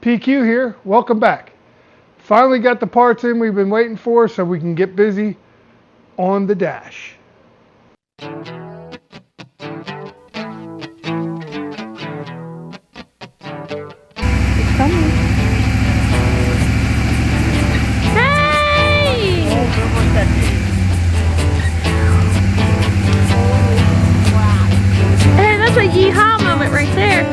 PQ here, welcome back. Finally got the parts in we've been waiting for so we can get busy on the dash. It's coming. Hey! Hey, that's a yeehaw moment right there.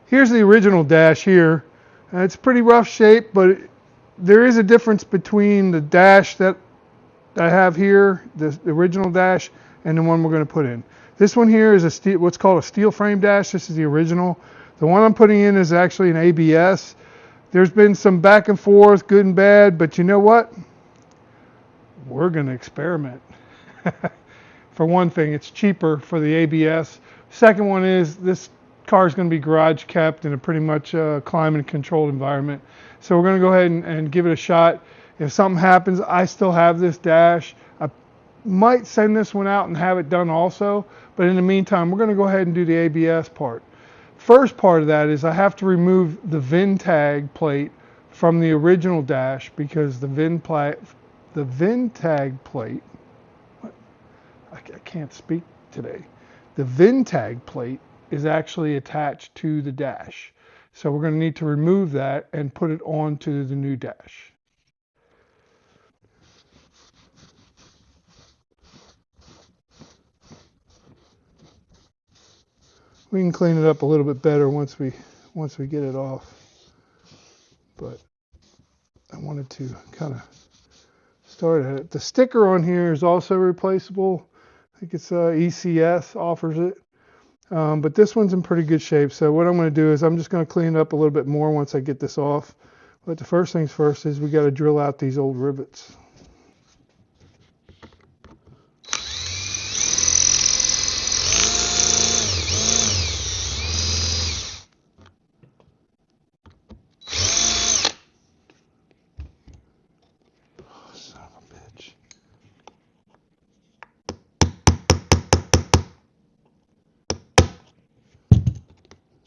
Here's the original dash here. It's pretty rough shape, but there is a difference between the dash that I have here, the original dash, and the one we're going to put in. This one here is what's called a steel frame dash. This is the original. The one I'm putting in is actually an ABS. There's been some back and forth, good and bad, but you know what? We're going to experiment. For one thing, it's cheaper for the ABS. Second one is this car is going to be garage kept in a pretty much climate controlled environment. So we're going to go ahead and give it a shot. If something happens, I still have this dash. I might send this one out and have it done also, but in the meantime, we're going to go ahead and do the ABS part. First part of that is I have to remove the VIN tag plate from the original dash because the VIN tag plate, I can't speak today. The VIN tag plate is actually attached to the dash. So we're going to need to remove that and put it onto the new dash. We can clean it up a little bit better once we get it off. But I wanted to kind of start at it. The sticker on here is also replaceable. I think it's ECS offers it. But this one's in pretty good shape. So what I'm going to do is I'm just going to clean it up a little bit more once I get this off. But the first things first is we got to drill out these old rivets.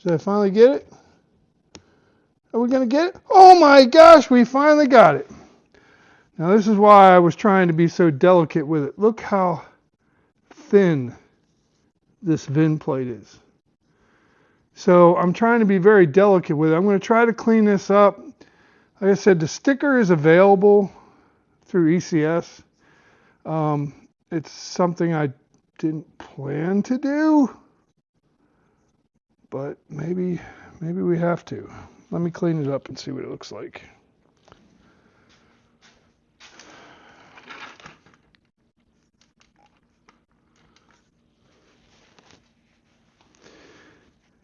Did I finally get it? Are we going to get it? Oh my gosh, we finally got it. Now this is why I was trying to be so delicate with it. Look how thin this VIN plate is. So I'm trying to be very delicate with it. I'm going to try to clean this up. Like I said, the sticker is available through ECS. It's something I didn't plan to do. But maybe we have to. Let me clean it up and see what it looks like.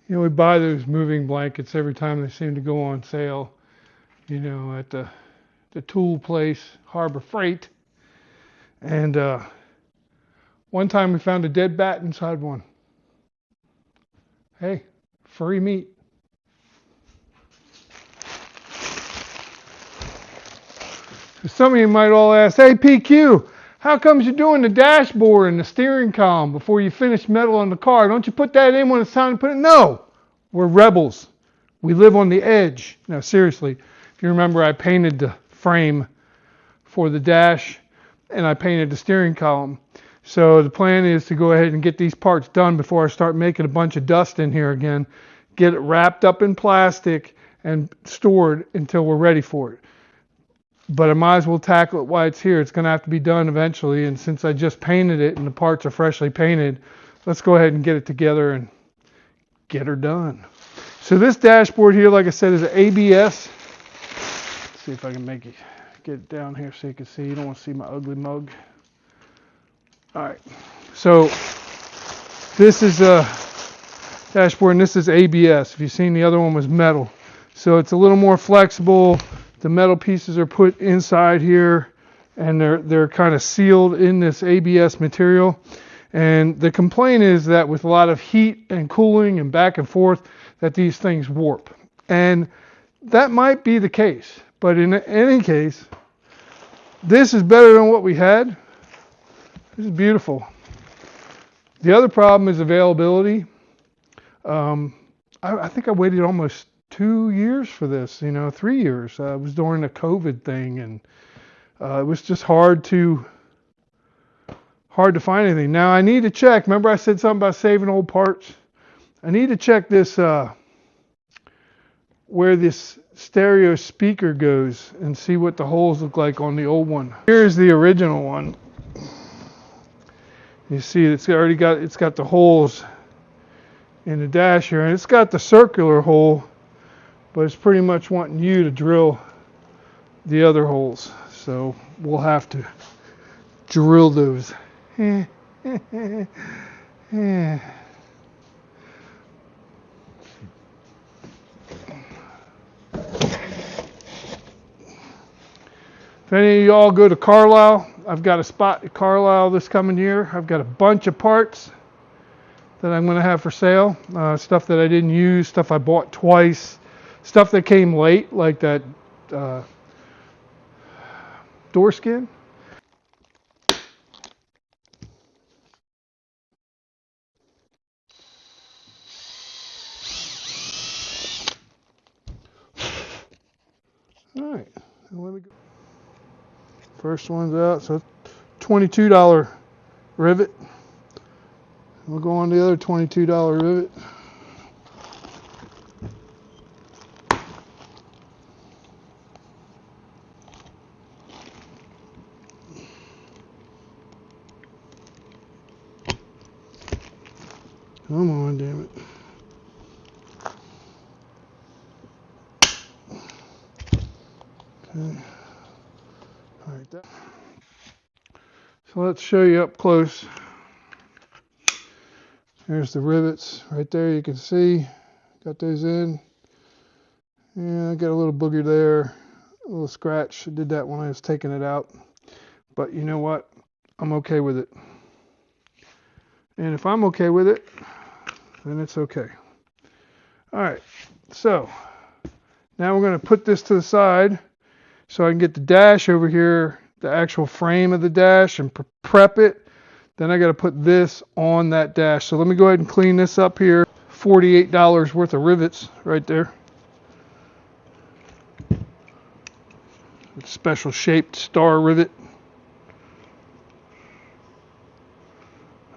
You know, we buy those moving blankets every time they seem to go on sale, you know, at the tool place, Harbor Freight. And one time we found a dead bat inside one. Hey, furry meat. Some of you might all ask, hey PQ, how comes you're doing the dashboard and the steering column before you finish metal on the car? Don't you put that in when it's time to put it? No, we're rebels. We live on the edge. Now seriously, if you remember, I painted the frame for the dash and I painted the steering column. So the plan is to go ahead and get these parts done before I start making a bunch of dust in here again. Get it wrapped up in plastic and stored until we're ready for it. But I might as well tackle it while it's here. It's going to have to be done eventually. And since I just painted it and the parts are freshly painted, let's go ahead and get it together and get her done. So this dashboard here, like I said, is an ABS. Let's see if I can get it down here so you can see. You don't want to see my ugly mug. All right, so this is a dashboard and this is ABS. If you've seen, the other one was metal. So it's a little more flexible. The metal pieces are put inside here and they're kind of sealed in this ABS material. And the complaint is that with a lot of heat and cooling and back and forth, that these things warp. And that might be the case. But in any case, this is better than what we had. This is beautiful. The other problem is availability. I think I waited almost 2 years for this, 3 years. It was during the COVID thing, and it was just hard to find anything. Now I need to check. Remember I said something about saving old parts? I need to check this where this stereo speaker goes and see what the holes look like on the old one. Here's the original one. You see it's got the holes in the dash here, and it's got the circular hole, but it's pretty much wanting you to drill the other holes. So we'll have to drill those. If any of y'all go to Carlisle, I've got a spot at Carlisle this coming year. I've got a bunch of parts that I'm going to have for sale. Stuff that I didn't use, stuff I bought twice, stuff that came late, like that door skin. All right, now let me go. First one's out, so $22 rivet. We'll go on the other $22 rivet. Come on, damn it. Okay. All right. So let's show you up close. Here's the rivets right there. You can see, got those in. Yeah, I got a little booger there, a little scratch. I did that when I was taking it out. But you know what? I'm okay with it. And if I'm okay with it, then it's okay. All right, so now we're going to put this to the side so I can get the dash over here, the actual frame of the dash, and prep it. Then I got to put this on that dash. So let me go ahead and clean this up here. $48 worth of rivets right there. Special shaped star rivet.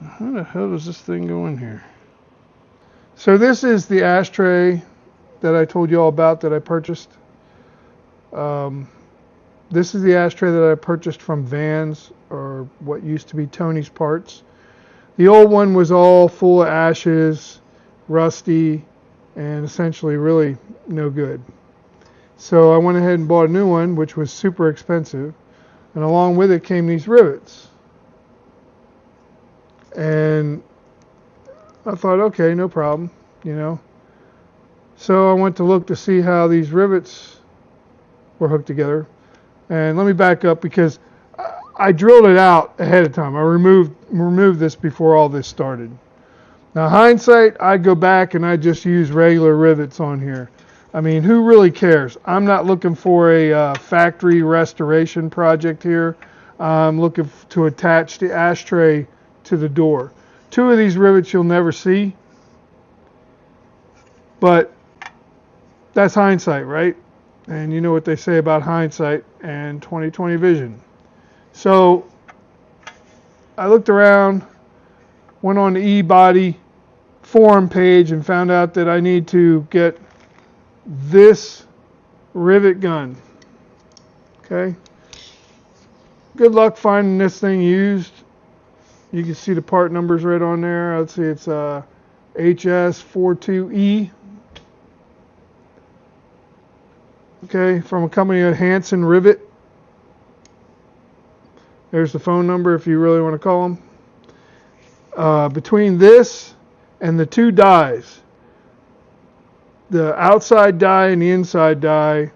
How the hell does this thing go in here? So this is the ashtray that I told you all about that I purchased. This is the ashtray that I purchased from Vans, or what used to be Tony's Parts. The old one was all full of ashes, rusty, and essentially really no good. So I went ahead and bought a new one, which was super expensive. And along with it came these rivets. And I thought, okay, no problem, So I went to look to see how these rivets were hooked together. And let me back up, because I drilled it out ahead of time. I removed this before all this started. Now, hindsight, I'd go back and I'd just use regular rivets on here. I mean, who really cares? I'm not looking for a factory restoration project here. I'm looking to attach the ashtray to the door. Two of these rivets you'll never see, but that's hindsight, right? And you know what they say about hindsight and 20/20 vision. So I looked around, went on the eBody forum page, and found out that I need to get this rivet gun. Okay. Good luck finding this thing used. You can see the part numbers right on there. Let's see, it's HS42E. Okay, from a company called Hanson Rivet. There's the phone number if you really want to call them. Between this and the two dies, the outside die and the inside die,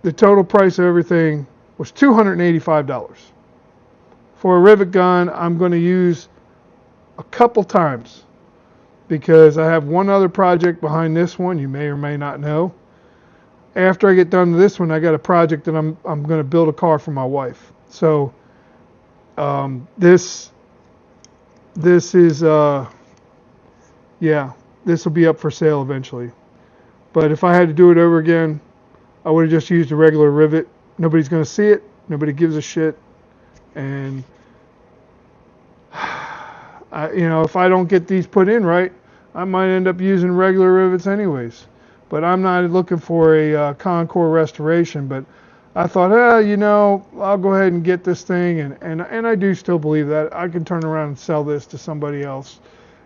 the total price of everything was $285. For a rivet gun, I'm going to use a couple times, because I have one other project behind this one you may or may not know. After I get done with this one, I got a project that I'm going to build a car for my wife. So this this is, yeah, this will be up for sale eventually. But if I had to do it over again, I would have just used a regular rivet. Nobody's going to see it. Nobody gives a shit. And, if I don't get these put in right, I might end up using regular rivets anyways. But I'm not looking for a Concord restoration. But I thought, I'll go ahead and get this thing. And I do still believe that. I can turn around and sell this to somebody else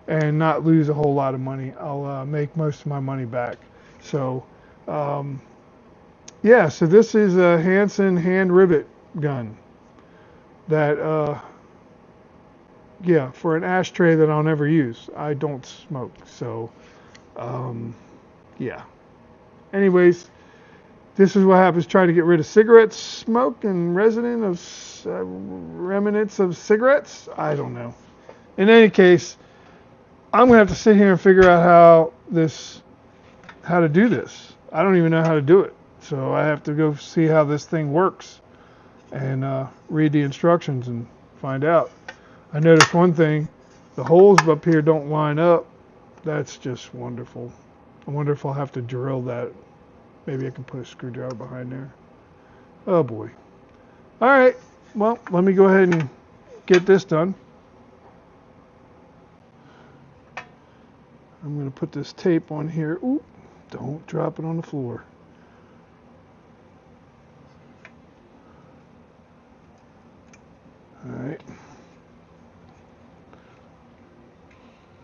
and not lose a whole lot of money. I'll make most of my money back. So, so this is a Hansen hand rivet gun that, for an ashtray that I'll never use. I don't smoke, so, yeah. Anyways, this is what happens trying to get rid of cigarette smoke and remnants of cigarettes. I don't know. In any case, I'm going to have to sit here and figure out how to do this. I don't even know how to do it. So I have to go see how this thing works and read the instructions and find out. I noticed one thing, the holes up here don't line up. That's just wonderful. I wonder if I'll have to drill that. Maybe I can put a screwdriver behind there. Oh boy. All right, well, let me go ahead and get this done. I'm going to put this tape on here. Ooh, don't drop it on the floor. All right.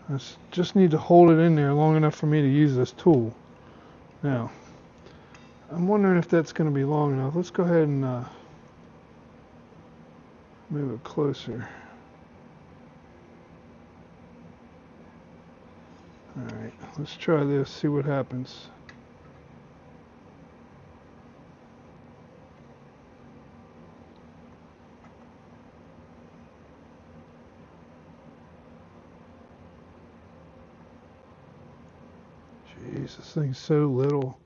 I just need to hold it in there long enough for me to use this tool. Now, I'm wondering if that's going to be long enough. Let's go ahead and move it closer. All right, let's try this, see what happens. Jeez, this thing's so little.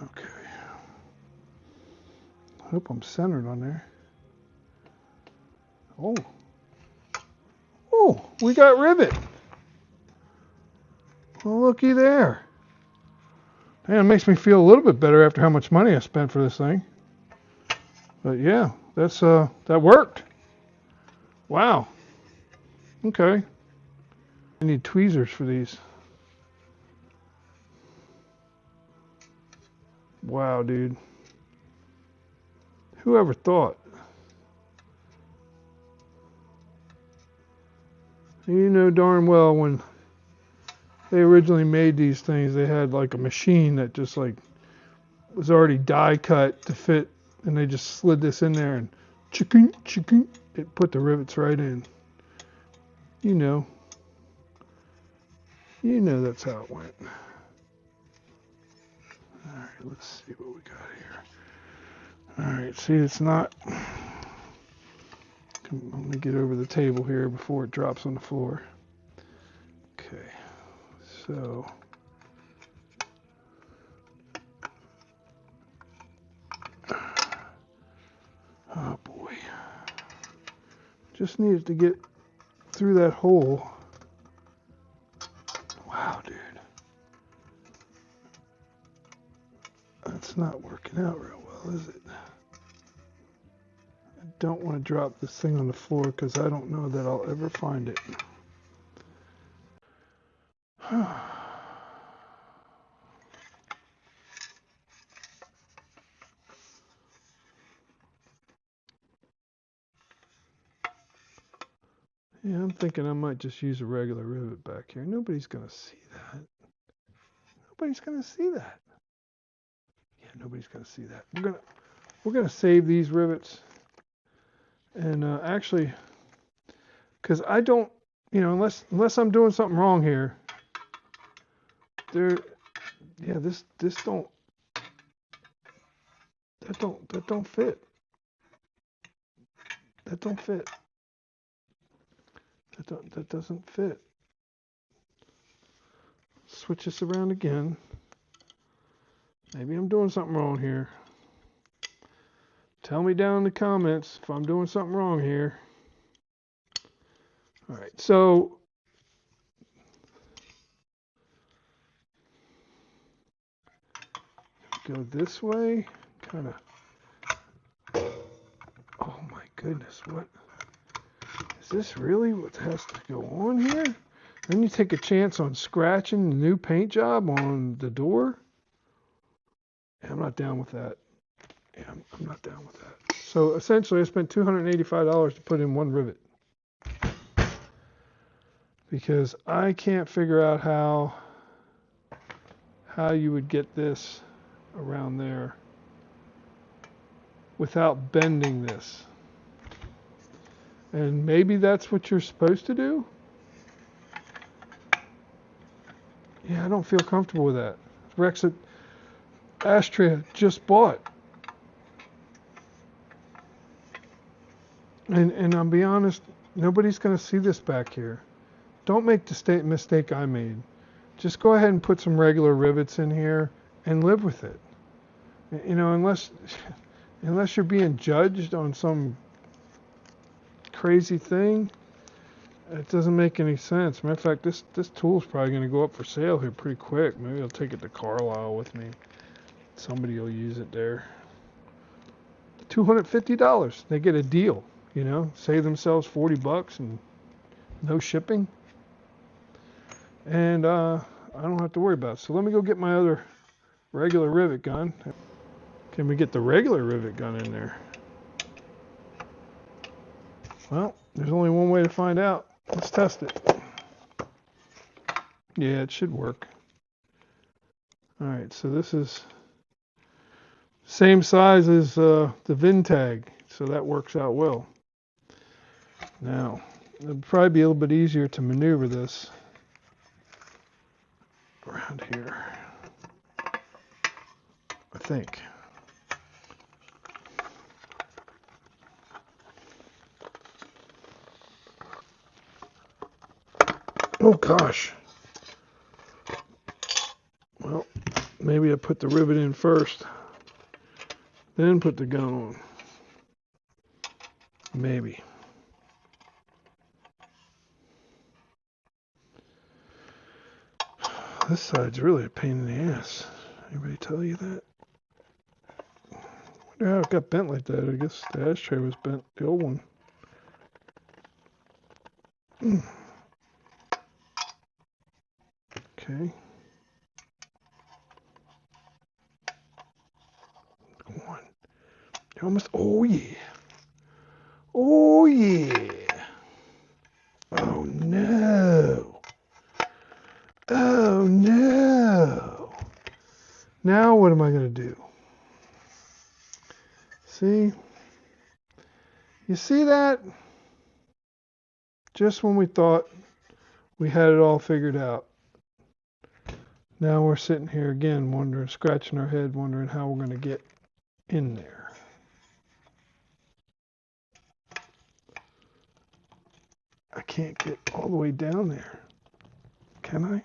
Okay. I hope I'm centered on there. Oh, we got rivet. Well, looky there. Man, it makes me feel a little bit better after how much money I spent for this thing. But yeah, that worked. Wow. Okay. I need tweezers for these. Wow, dude. Whoever thought? You know darn well when they originally made these things, they had like a machine that just like was already die cut to fit, and they just slid this in there and chicken, it put the rivets right in. You know that's how it went. All right, let's see what we got here. All right, see, it's not. Let me get over the table here before it drops on the floor. Okay, so oh boy, just needed to get through that hole. Wow, dude, that's not working out real well, is it? I don't want to drop this thing on the floor because I don't know that I'll ever find it. Yeah, I'm thinking I might just use a regular rivet back here. Nobody's going to see that. Nobody's going to see that. Yeah, nobody's going to see that. We're gonna save these rivets. And actually, because I don't, unless I'm doing something wrong here, that don't fit. That don't fit. That doesn't fit. Switch this around again. Maybe I'm doing something wrong here. Tell me down in the comments if I'm doing something wrong here. All right, so go this way, kind of. Oh my goodness, what is this really what has to go on here? Then you take a chance on scratching the new paint job on the door. Yeah, I'm not down with that. Yeah, I'm not down with that. So essentially I spent $285 to put in one rivet. Because I can't figure out how you would get this around there without bending this. And maybe that's what you're supposed to do? Yeah, I don't feel comfortable with that. Rex at Ashtray just bought. And I'll be honest, nobody's going to see this back here. Don't make the mistake I made. Just go ahead and put some regular rivets in here and live with it. You know, unless you're being judged on some crazy thing, it doesn't make any sense. Matter of fact, this tool's probably going to go up for sale here pretty quick. Maybe I'll take it to Carlisle with me. Somebody will use it there. $250. They get a deal, you know, save themselves $40 and no shipping. And I don't have to worry about it. So let me go get my other regular rivet gun. Can we get the regular rivet gun in there? Well, there's only one way to find out. Let's test it. Yeah, it should work. All right, so this is same size as the Vintag, so that works out well. Now, it'll probably be a little bit easier to maneuver this around here, I think. Oh gosh. Well, maybe I put the rivet in first, then put the gun on. Maybe. This side's really a pain in the ass. Anybody tell you that? Wonder how it got bent like that. I guess the ashtray was bent, the old one. Okay. Come on. You're almost. Oh yeah. Oh yeah. Oh no. Oh no. Now what am I going to do? See? You see that? Just when we thought we had it all figured out. Now we're sitting here again wondering, scratching our head, wondering how we're going to get in there. I can't get all the way down there. Can I?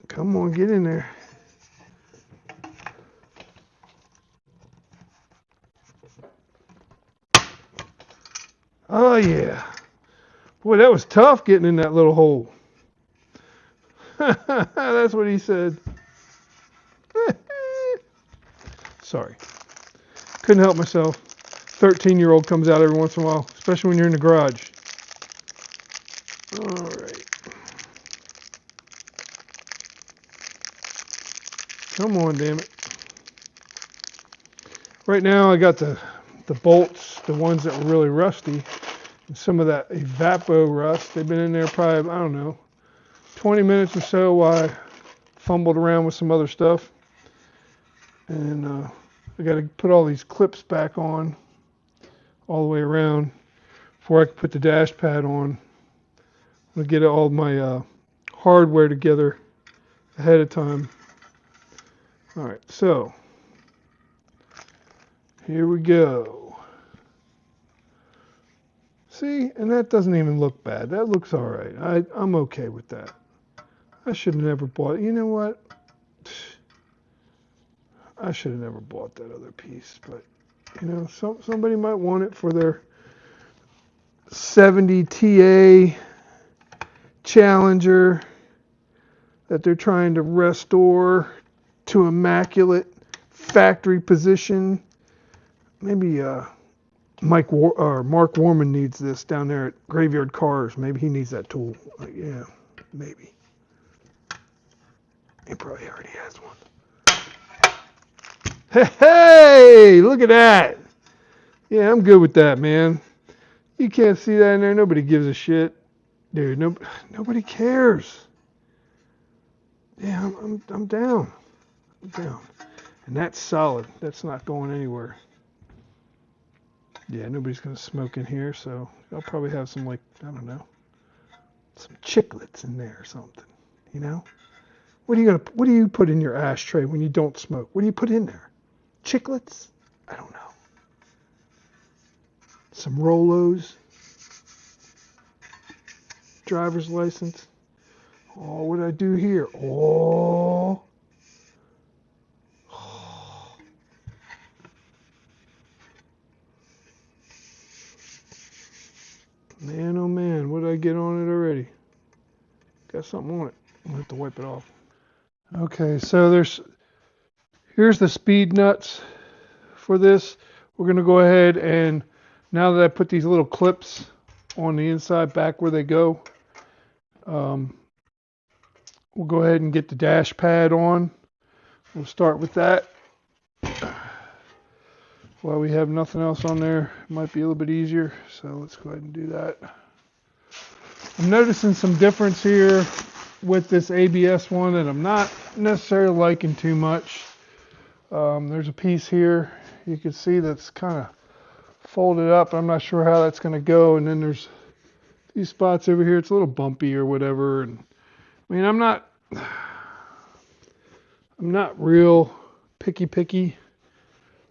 Come on, get in there. Oh yeah. Boy, that was tough getting in that little hole. That's what he said. Sorry. Couldn't help myself. 13-year-old comes out every once in a while, especially when you're in the garage. All right. Come on, damn it. Right now I got the bolts, the ones that were really rusty, and some of that evapo rust. They've been in there probably, I don't know, 20 minutes or so while I fumbled around with some other stuff. And I got to put all these clips back on all the way around before I can put the dash pad on. I'm going to get all my hardware together ahead of time. All right, so here we go. See, and that doesn't even look bad. That looks all right. I'm okay with that. I should have never bought. You know what? I should have never bought that other piece. But you know, somebody might want it for their 70 TA Challenger that they're trying to restore to immaculate factory position. Maybe Mark Warman needs this down there at Graveyard Cars. Maybe he needs that tool. Yeah, maybe. He probably already has one. Hey, look at that. Yeah, I'm good with that, man. You can't see that in there. Nobody gives a shit. Dude, nobody cares. Yeah, I'm down. I'm down. And that's solid. That's not going anywhere. Yeah, nobody's going to smoke in here, so I'll probably have some, like, I don't know, some chiclets in there or something, you know? What do you put in your ashtray when you don't smoke? What do you put in there? Chiclets? I don't know. Some Rolos. Driver's license. Oh, what did I do here? Oh. Man, oh man, what did I get on it already? Got something on it. I'm gonna have to wipe it off. Okay, so here's the speed nuts for this. We're gonna go ahead and now that I put these little clips on the inside back where they go, we'll go ahead and get the dash pad on. We'll start with that. While we have nothing else on there, it might be a little bit easier, so let's go ahead and do that. I'm noticing some difference here with this ABS one that I'm not necessarily liking too much. There's a piece here you can see that's kind of folded up. I'm not sure how that's going to go, and then there's these spots over here. It's a little bumpy or whatever. And I mean, I'm not real picky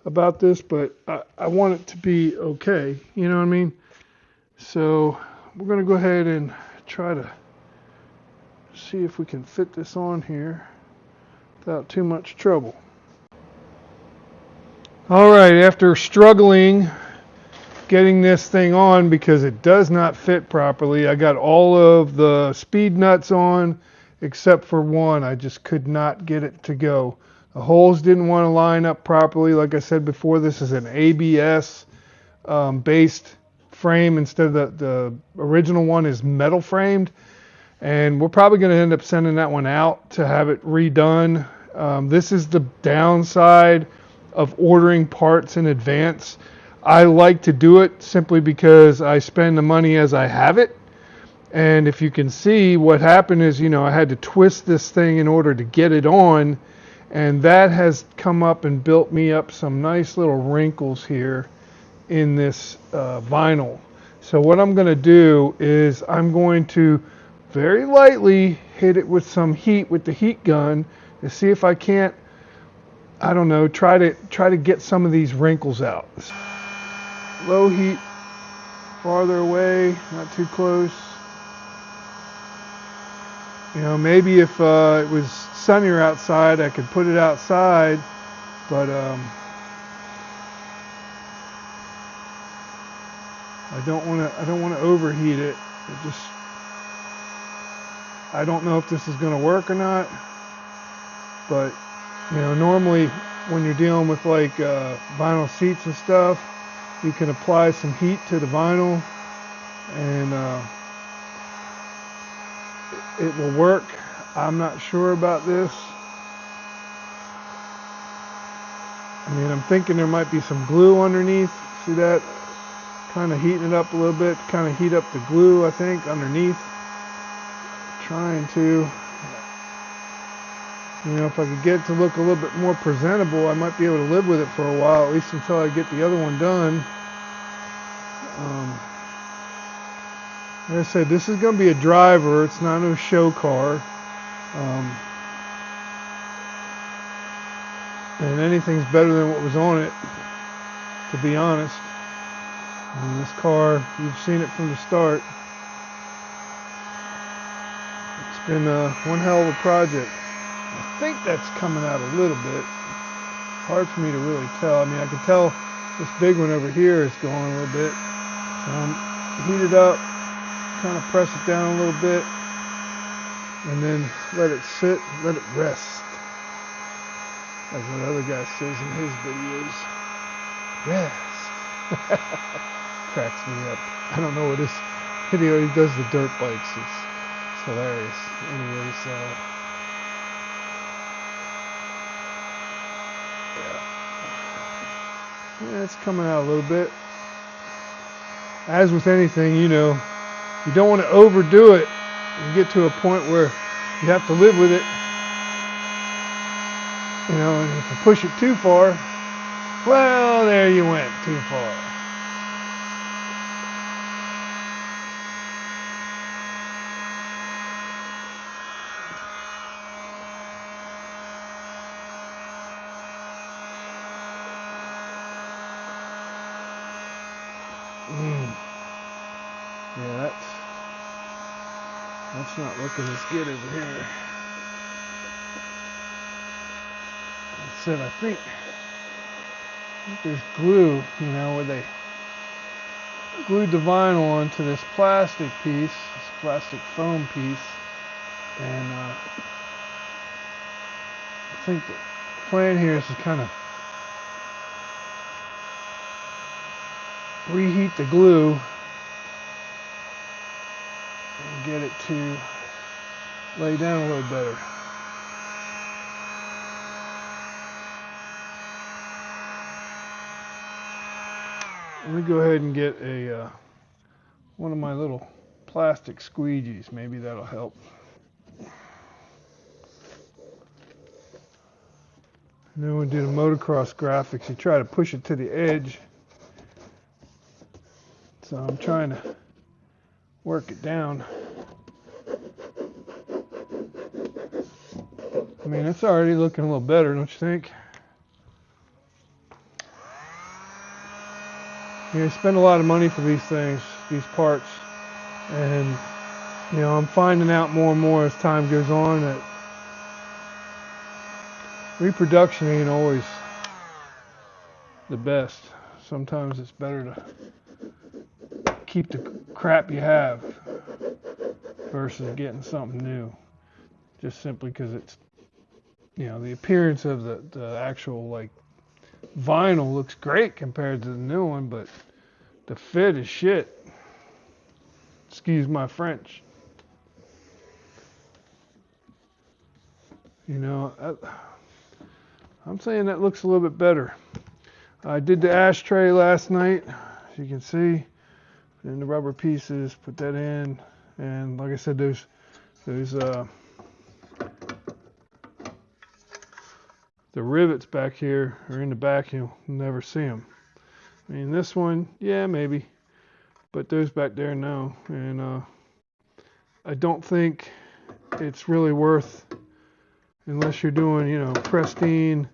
about this, but I want it to be okay. You know what I mean? So we're going to go ahead and try to see if we can fit this on here without too much trouble. All right, after struggling getting this thing on because it does not fit properly, I got all of the speed nuts on except for one. I just could not get it to go. The holes didn't want to line up properly. Like I said before, this is an ABS based frame instead of the original one is metal framed. And we're probably going to end up sending that one out to have it redone. This is the downside of ordering parts in advance. I like to do it simply because I spend the money as I have it. And if you can see, what happened is, I had to twist this thing in order to get it on. And that has come up and built me up some nice little wrinkles here in this vinyl. So what I'm going to do is I'm going to very lightly hit it with some heat with the heat gun to see if I can't, I don't know, try to get some of these wrinkles out. Low heat, farther away, not too close. Maybe if it was sunnier outside, I could put it outside, but I don't want to overheat it. I don't know if this is going to work or not, but normally when you're dealing with like vinyl seats and stuff, you can apply some heat to the vinyl and it will work. I'm not sure about this. I'm thinking there might be some glue underneath. See that? Kind of heating it up a little bit, kind of heat up the glue, I think, underneath. Trying to, if I could get it to look a little bit more presentable, I might be able to live with it for a while, at least until I get the other one done. Like I said, this is going to be a driver. It's not no show car. And anything's better than what was on it, to be honest. This car, you've seen it from the start. It's Been one hell of a project. I think that's coming out a little bit. Hard for me to really tell. I mean, I can tell this big one over here is going a little bit. So heat it up, kind of press it down a little bit, and then let it sit, let it rest. Like what other guy says in his videos. Rest. Cracks me up. I don't know what his video, he does the dirt bikes. It's hilarious. Anyways, yeah, it's coming out a little bit. As with anything, you know, you don't want to overdo it and get to a point where you have to live with it. You know, and if you push it too far, well, there you went too far. Yeah, that's not looking as good over here. I said, I think there's glue, you know, where they glued the vinyl onto this plastic piece, this plastic foam piece, and I think the plan here is to kind of reheat the glue and get it to lay down a little better. Let me go ahead and get a one of my little plastic squeegees. Maybe that'll help. And then when we do the motocross graphics, you try to push it to the edge. So I'm trying to work it down. I mean, it's already looking a little better, don't you think? You spend a lot of money for these things, these parts, and you know, I'm finding out more and more as time goes on that reproduction ain't always the best. Sometimes it's better to keep the crap you have versus getting something new, just simply because it's, you know, the appearance of the actual like vinyl looks great compared to the new one, but the fit is shit. Excuse my French. You know, I'm saying that looks a little bit better. I did the ashtray last night, as you can see. Put in the rubber pieces, put that in, and like I said, there's the rivets back here are in the back, you'll never see them. I mean, this one, yeah, maybe, but those back there, no. And I don't think it's really worth, unless you're doing, you know, pristine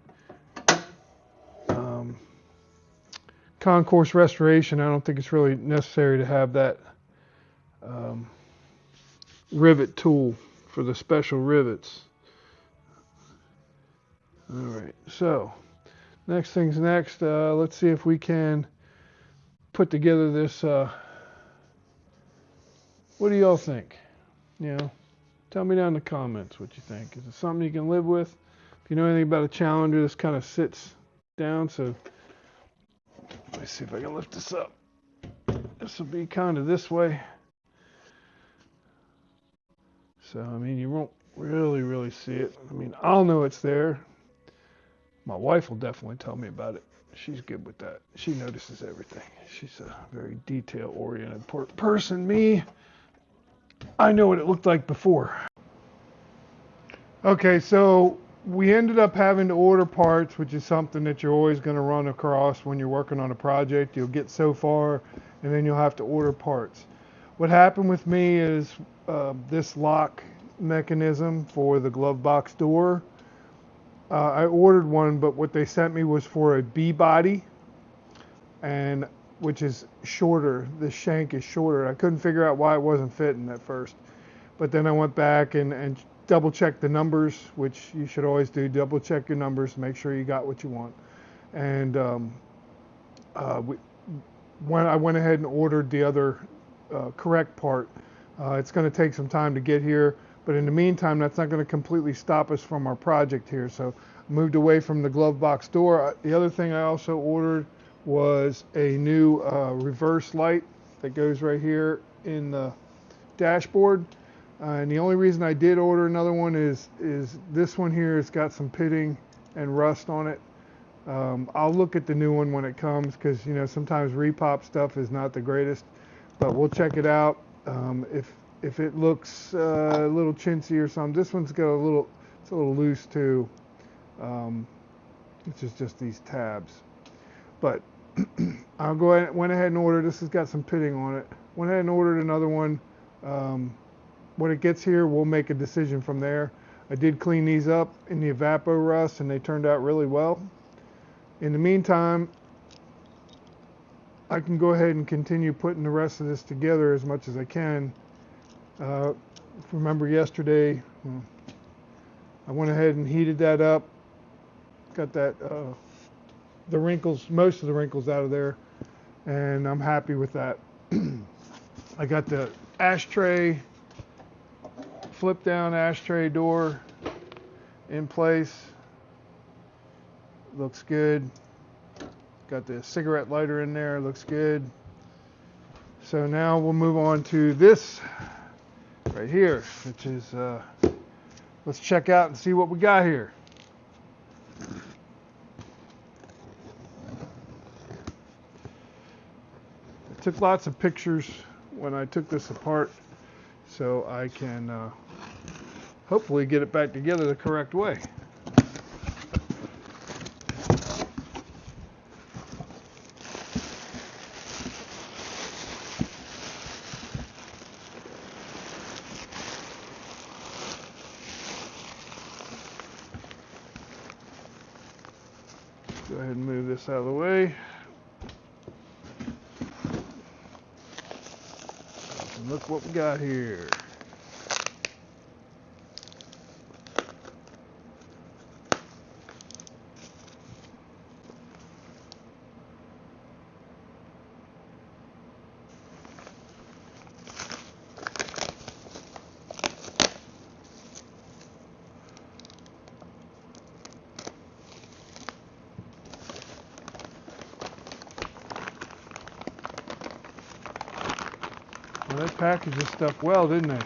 concourse restoration, I don't think it's really necessary to have that rivet tool for the special rivets. All right, so next thing's next. Let's see if we can put together this. What do y'all think? You know, tell me down in the comments what you think. Is it something you can live with? If you know anything about a Challenger, this kind of sits down. So let me see if I can lift this up. This will be kind of this way. So, I mean, you won't really see it. I mean, I'll know it's there. My wife will definitely tell me about it. She's good with that. She notices everything. She's a very detail-oriented person. Me, I know what it looked like before. Okay, so we ended up having to order parts, which is something that you're always going to run across when you're working on a project. You'll get so far, and then you'll have to order parts. What happened with me is this lock mechanism for the glove box door. I ordered one, but what they sent me was for a B body, and which is shorter. The shank is shorter. I couldn't figure out why it wasn't fitting at first. but then I went back and double checked the numbers, which you should always do. Double check your numbers, make sure you got what you want. And when I went ahead and ordered the other correct part. It's going to take some time to get here, but in the meantime, that's not going to completely stop us from our project here. So moved away from the glove box door. The other thing I also ordered was a new reverse light that goes right here in the dashboard. And the only reason I did order another one is this one here has got some pitting and rust on it. I'll look at the new one when it comes, because sometimes repop stuff is not the greatest, but we'll check it out. If it looks a little chintzy or something, this one's got it's a little loose too. It's just these tabs. But went ahead and ordered. This has got some pitting on it. Went ahead and ordered another one. When it gets here, we'll make a decision from there. I did clean these up in the Evapor Rust, and they turned out really well. In the meantime, I can go ahead and continue putting the rest of this together as much as I can. Remember yesterday, I went ahead and heated that up. Got that the wrinkles, most of the wrinkles out of there, and I'm happy with that. I got the ashtray, flip down ashtray door in place. Looks good. Got the cigarette lighter in there, looks good. So now we'll move on to this right here, which is, let's check out and see what we got here. I took lots of pictures when I took this apart, so I can hopefully get it back together the correct way. Go ahead and move this out of the way. And look what we got here. Well, they packaged this stuff well, didn't they?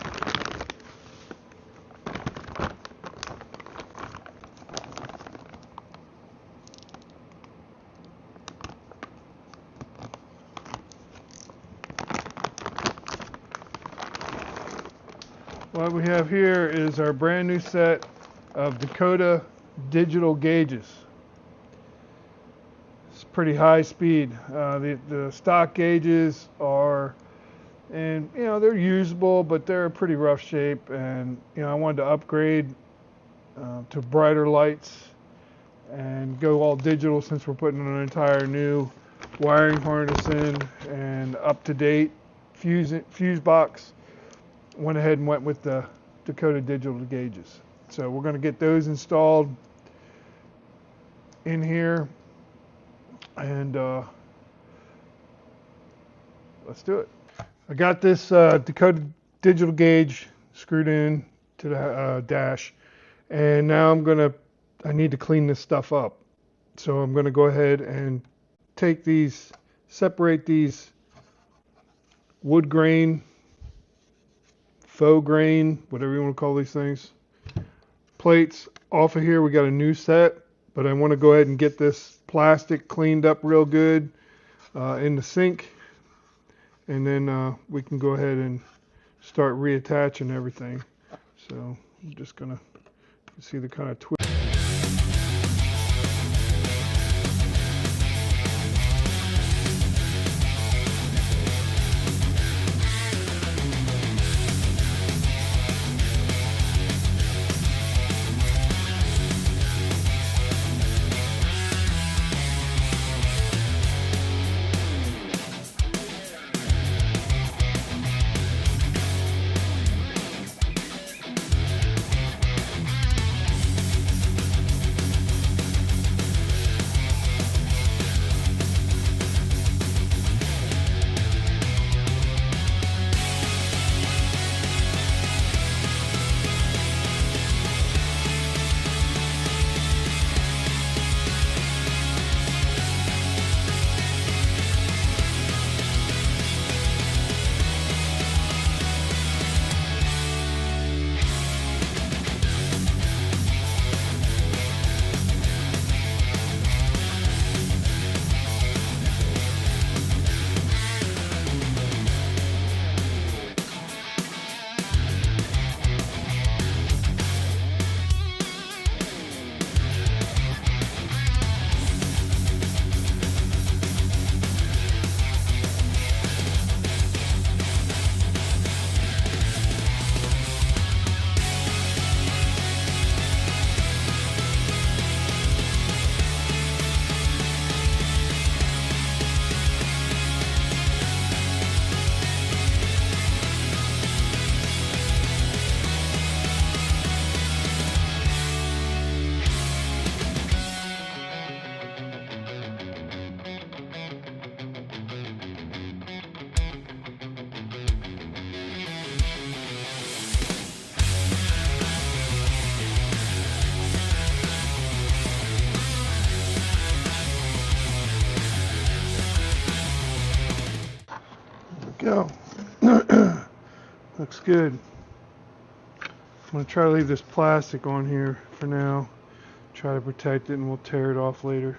What we have here is our brand new set of Dakota digital gauges. It's pretty high speed. The stock gauges are, and they're usable, but they're in pretty rough shape, and I wanted to upgrade to brighter lights and go all digital, since we're putting an entire new wiring harness in and up-to-date fuse box. Went ahead and went with the Dakota digital gauges. So we're going to get those installed in here, and let's do it. I got this Dakota digital gauge screwed in to the dash, and now I need to clean this stuff up. So I'm going to go ahead and separate these wood grain, faux grain, whatever you want to call these things, plates off of here. We got a new set, but I want to go ahead and get this plastic cleaned up real good in the sink. And then we can go ahead and start reattaching everything. So I'm just gonna see the kind of twist. go. Looks good. I'm going to try to leave this plastic on here for now. Try to protect it and we'll tear it off later.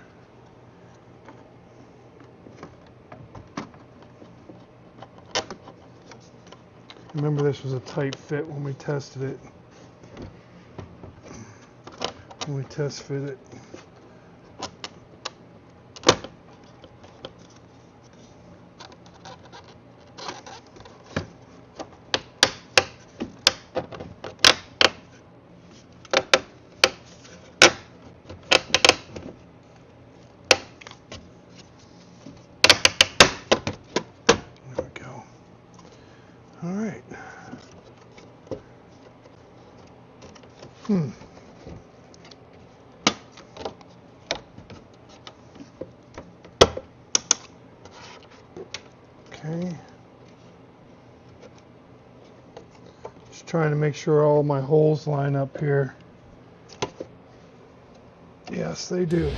Remember, this was a tight fit when we tested it. When we test fit it. All right. Okay. Just trying to make sure all my holes line up here. Yes, they do.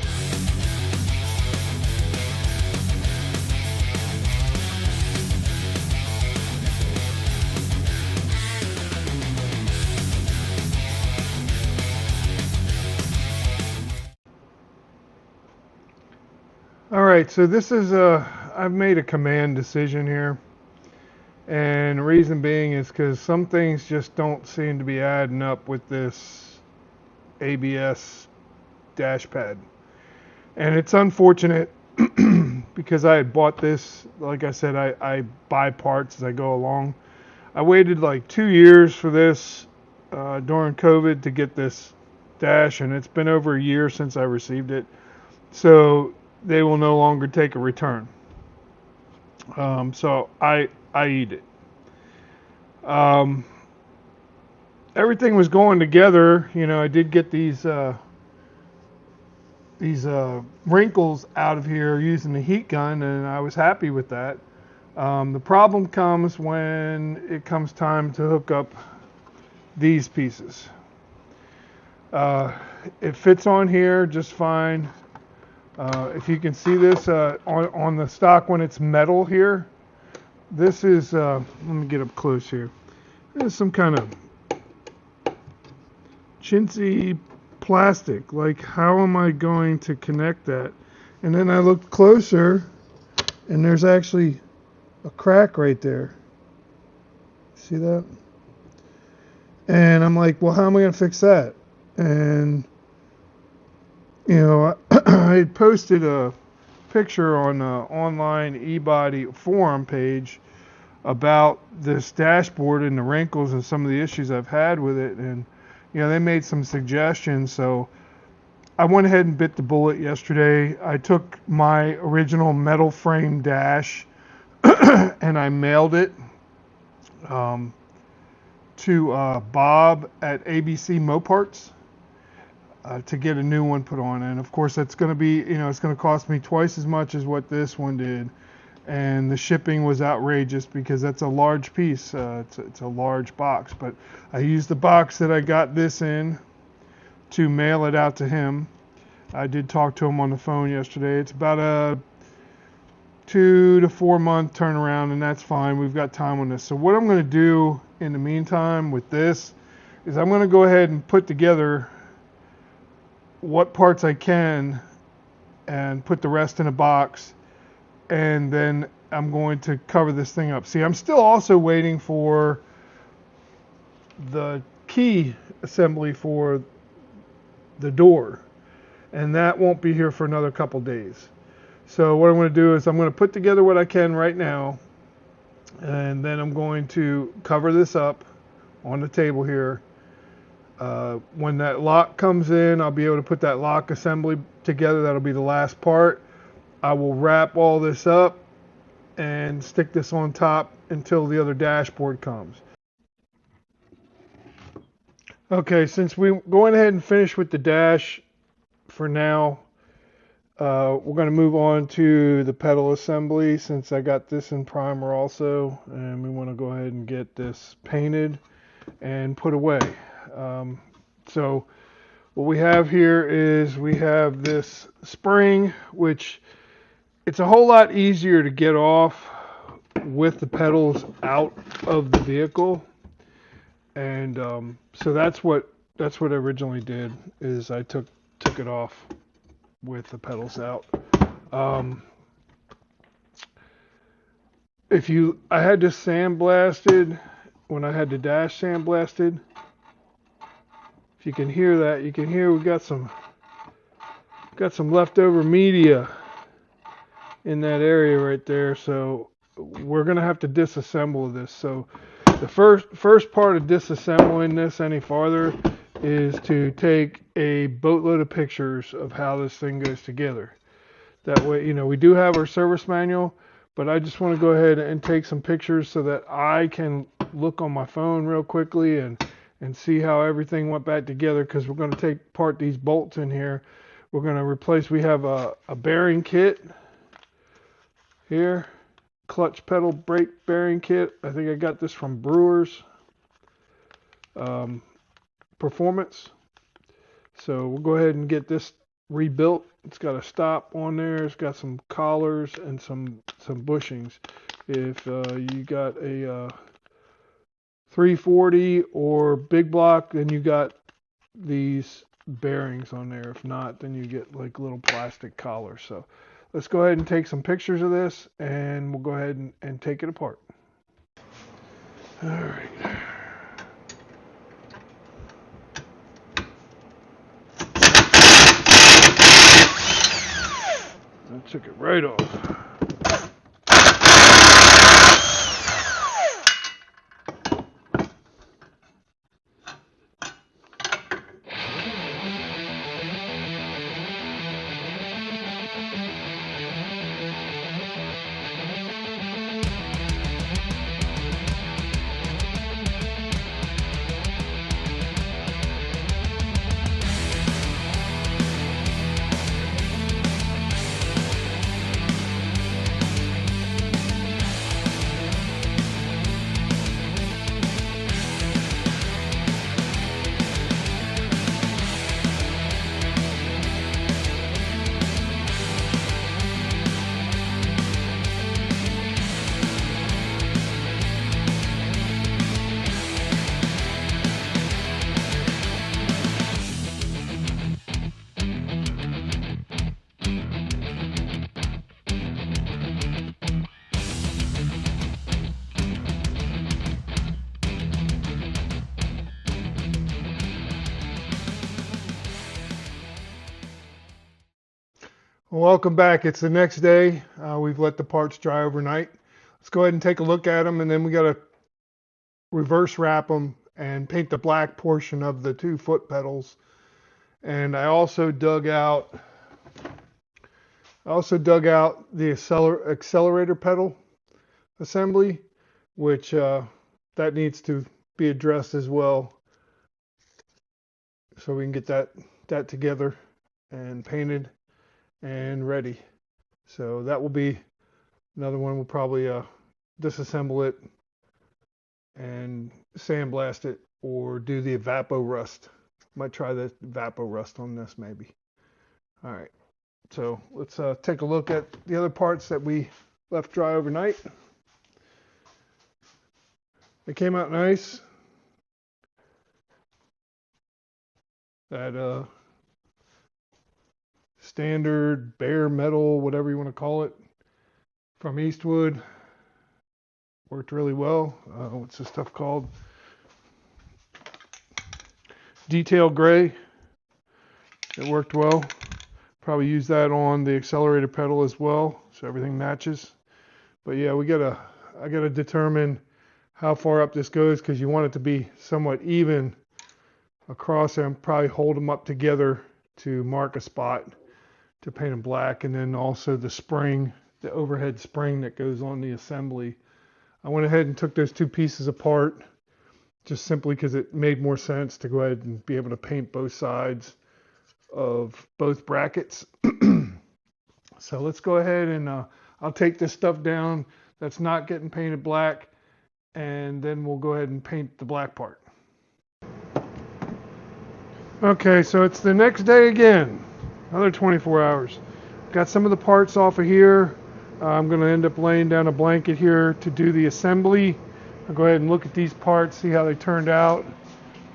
All right, so this is I've made a command decision here, and the reason being is because some things just don't seem to be adding up with this ABS dash pad, and it's unfortunate because I had bought this. Like I said, I buy parts as I go along. I waited like 2 years for this during COVID to get this dash, and it's been over a year since I received it. So they will no longer take a return. So I eat it. Everything was going together. You know, I did get these wrinkles out of here using the heat gun, and I was happy with that. The problem comes when it comes time to hook up these pieces. It fits on here just fine. If you can see this on the stock when it's metal here, this is, let me get up close here. This is some kind of chintzy plastic. Like, how am I going to connect that? And then I looked closer, and there's actually a crack right there. See that? And I'm like, well, how am I going to fix that? And you know, I had posted a picture on an online eBody forum page about this dashboard and the wrinkles and some of the issues I've had with it, and you know, they made some suggestions. So I went ahead and bit the bullet yesterday. I took my original metal frame dash and I mailed it to Bob at ABC Moparts. To get a new one put on, and of course that's going to be, you know, it's going to cost me twice as much as what this one did, and the shipping was outrageous because that's a large piece. It's a large box, but I used the box that I got this in to mail it out to him. I did talk to him on the phone yesterday. It's about a 2 to 4 month turnaround, and that's fine. We've got time on this. So what I'm going to do in the meantime with this is I'm going to go ahead and put together what parts I can and put the rest in a box, and then I'm going to cover this thing up. See, I'm still also waiting for the key assembly for the door, and that won't be here for another couple days. So what I'm going to do is I'm going to put together what I can right now, and then I'm going to cover this up on the table here. When that lock comes in, I'll be able to put that lock assembly together. That'll be the last part. I will wrap all this up and stick this on top until the other dashboard comes. Okay, since we're going ahead and finish with the dash for now, we're going to move on to the pedal assembly since I got this in primer also, and we want to go ahead and get this painted and put away. So what we have here is we have this spring, which it's a whole lot easier to get off with the pedals out of the vehicle, and so that's what I originally did, is I took it off with the pedals out. I had this sandblasted when I had the dash sandblasted. If you can hear that, you can hear we got some leftover media in that area right there. So we're gonna have to disassemble this. So the first part of disassembling this any farther is to take a boatload of pictures of how this thing goes together. That way, we do have our service manual, but I just want to go ahead and take some pictures so that I can look on my phone real quickly and see how everything went back together, because we're going to take apart these bolts in here. We're going to replace, we have a bearing kit here, clutch pedal brake bearing kit. I think I got this from Brewers Performance. So we'll go ahead and get this rebuilt. It's got a stop on there. It's got some collars and some bushings. If you got a 340 or big block, then you got these bearings on there. If not, then you get like little plastic collars. So let's go ahead and take some pictures of this, and we'll go ahead and take it apart. All right. I took it right off. Welcome back. It's the next day. We've let the parts dry overnight. Let's go ahead and take a look at them, and then we got to reverse wrap them and paint the black portion of the 2 foot pedals. And I also dug out the accelerator pedal assembly, which that needs to be addressed as well, so we can get that together and painted and ready. So that will be another one. We'll probably disassemble it and sandblast it, or do the evapor rust. Might try the evapor rust on this maybe. All right, so let's take a look at the other parts that we left dry overnight. They came out nice. That standard bare metal, whatever you want to call it, from Eastwood, worked really well. What's this stuff called? Detail gray. It worked well. Probably use that on the accelerator pedal as well, so everything matches. But yeah, I gotta determine how far up this goes, because you want it to be somewhat even across there, and probably hold them up together to mark a spot to paint them black. And then also the spring, the overhead spring that goes on the assembly. I went ahead and took those 2 pieces apart, just simply because it made more sense to go ahead and be able to paint both sides of both brackets. So let's go ahead and I'll take this stuff down that's not getting painted black, and then we'll go ahead and paint the black part. Okay, so it's the next day again, another 24 hours. Got some of the parts off of here. I'm going to end up laying down a blanket here to do the assembly. I'll go ahead and look at these parts, see how they turned out.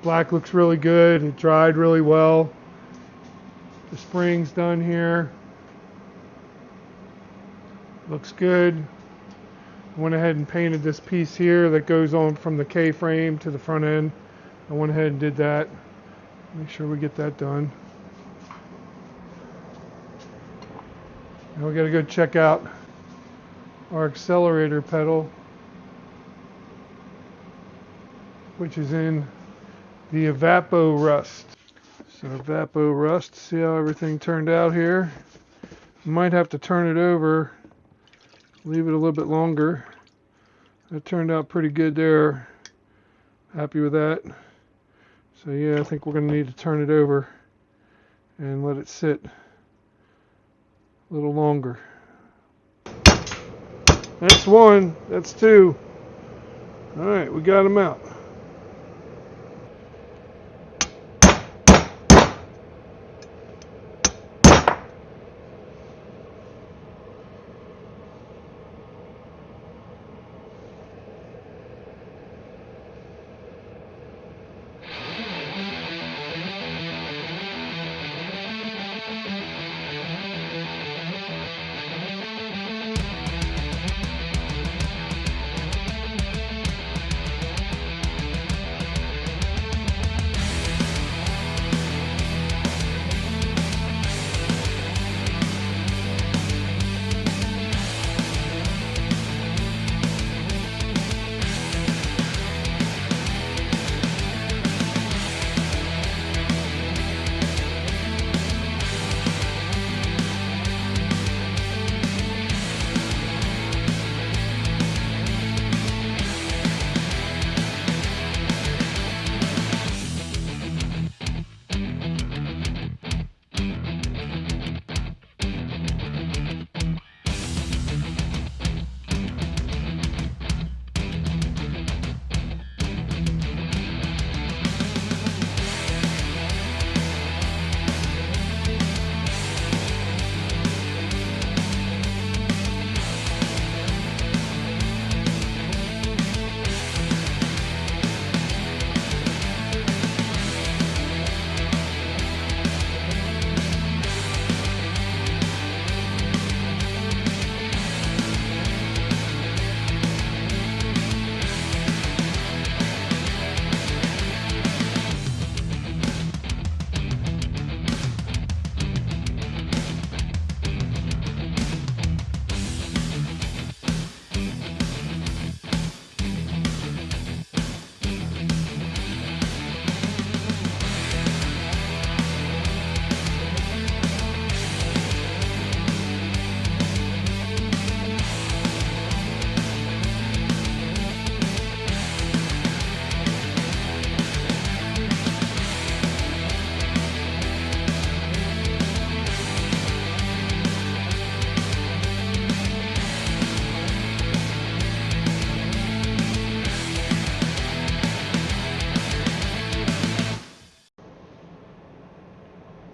Black looks really good. It dried really well. The spring's done here. Looks good. I went ahead and painted this piece here that goes on from the K-frame to the front end. I went ahead and did that. Make sure we get that done. Now we got to go check out our accelerator pedal, which is in the Evapo Rust. So Evapo Rust, see how everything turned out here. Might have to turn it over, leave it a little bit longer. That turned out pretty good there. Happy with that. So yeah, I think we're going to need to turn it over and let it sit a little longer. That's one, that's two. All right, we got them out.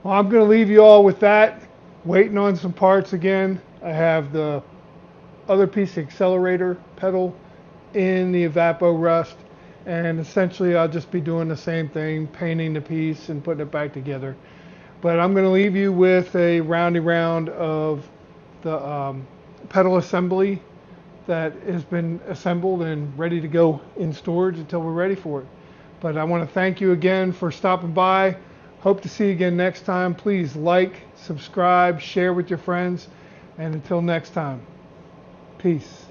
Well, I'm going to leave you all with that, waiting on some parts again. I have the other piece of accelerator pedal in the Evapo Rust, and essentially I'll just be doing the same thing, painting the piece and putting it back together. But I'm going to leave you with a roundy round of the pedal assembly that has been assembled and ready to go in storage until we're ready for it. But I want to thank you again for stopping by. Hope to see you again next time. Please like, subscribe, share with your friends, and until next time, peace.